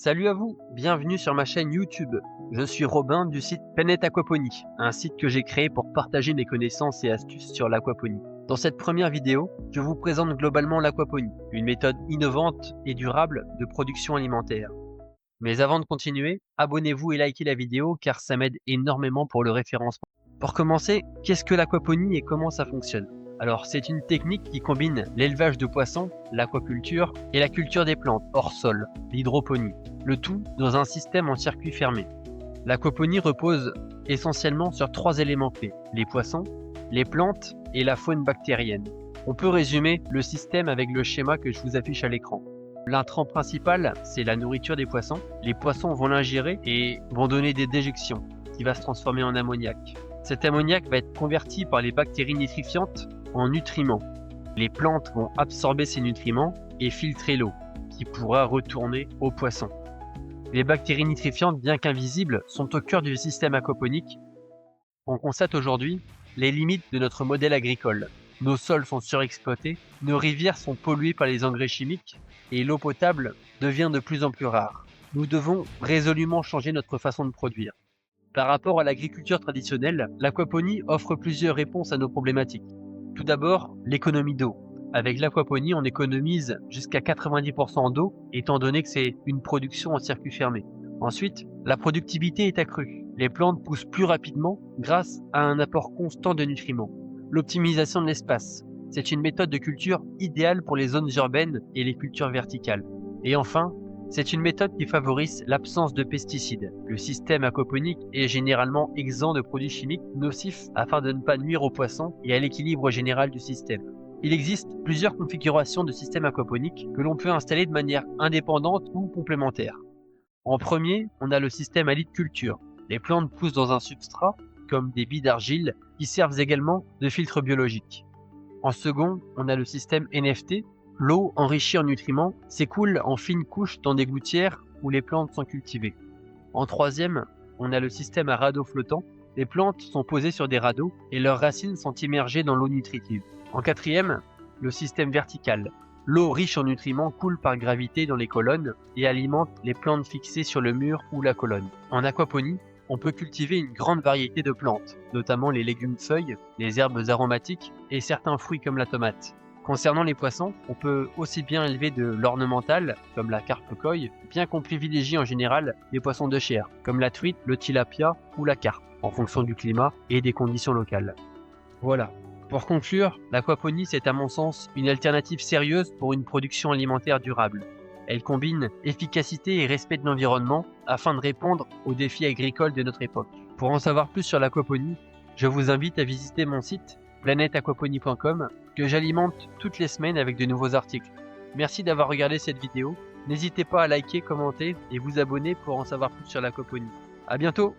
Salut à vous, bienvenue sur ma chaîne YouTube. Je suis Robin du site Planète Aquaponie, un site que j'ai créé pour partager mes connaissances et astuces sur l'aquaponie. Dans cette première vidéo, je vous présente globalement l'aquaponie, une méthode innovante et durable de production alimentaire. Mais avant de continuer, abonnez-vous et likez la vidéo car ça m'aide énormément pour le référencement. Pour commencer, qu'est-ce que l'aquaponie et comment ça fonctionne? Alors, c'est une technique qui combine l'élevage de poissons, l'aquaculture et la culture des plantes hors sol, l'hydroponie, le tout dans un système en circuit fermé. L'aquaponie repose essentiellement sur trois éléments clés, les poissons, les plantes et la faune bactérienne. On peut résumer le système avec le schéma que je vous affiche à l'écran. L'intrant principal, c'est la nourriture des poissons. Les poissons vont l'ingérer et vont donner des déjections qui va se transformer en ammoniac. Cet ammoniac va être converti par les bactéries nitrifiantes en nutriments. Les plantes vont absorber ces nutriments et filtrer l'eau qui pourra retourner aux poissons. Les bactéries nitrifiantes, bien qu'invisibles, sont au cœur du système aquaponique. On constate aujourd'hui les limites de notre modèle agricole. Nos sols sont surexploités, nos rivières sont polluées par les engrais chimiques et l'eau potable devient de plus en plus rare. Nous devons résolument changer notre façon de produire. Par rapport à l'agriculture traditionnelle, l'aquaponie offre plusieurs réponses à nos problématiques. Tout d'abord, l'économie d'eau. Avec l'aquaponie, on économise jusqu'à 90% d'eau, étant donné que c'est une production en circuit fermé. Ensuite, la productivité est accrue. Les plantes poussent plus rapidement grâce à un apport constant de nutriments. L'optimisation de l'espace. C'est une méthode de culture idéale pour les zones urbaines et les cultures verticales. Et enfin, c'est une méthode qui favorise l'absence de pesticides. Le système aquaponique est généralement exempt de produits chimiques nocifs afin de ne pas nuire aux poissons et à l'équilibre général du système. Il existe plusieurs configurations de système aquaponique que l'on peut installer de manière indépendante ou complémentaire. En premier, on a le système à lit de culture. Les plantes poussent dans un substrat, comme des billes d'argile, qui servent également de filtre biologique. En second, on a le système NFT. L'eau enrichie en nutriments s'écoule en fines couches dans des gouttières où les plantes sont cultivées. En troisième, on a le système à radeau flottant. Les plantes sont posées sur des radeaux et leurs racines sont immergées dans l'eau nutritive. En quatrième, le système vertical. L'eau riche en nutriments coule par gravité dans les colonnes et alimente les plantes fixées sur le mur ou la colonne. En aquaponie, on peut cultiver une grande variété de plantes, notamment les légumes-feuilles, les herbes aromatiques et certains fruits comme la tomate. Concernant les poissons, on peut aussi bien élever de l'ornemental, comme la carpe koi, bien qu'on privilégie en général les poissons de chair, comme la truite, le tilapia ou la carpe, en fonction du climat et des conditions locales. Voilà. Pour conclure, l'aquaponie c'est à mon sens une alternative sérieuse pour une production alimentaire durable. Elle combine efficacité et respect de l'environnement afin de répondre aux défis agricoles de notre époque. Pour en savoir plus sur l'aquaponie, je vous invite à visiter mon site planetaquaponie.com que j'alimente toutes les semaines avec de nouveaux articles. Merci d'avoir regardé cette vidéo. N'hésitez pas à liker, commenter et vous abonner pour en savoir plus sur l'aquaponie. À bientôt!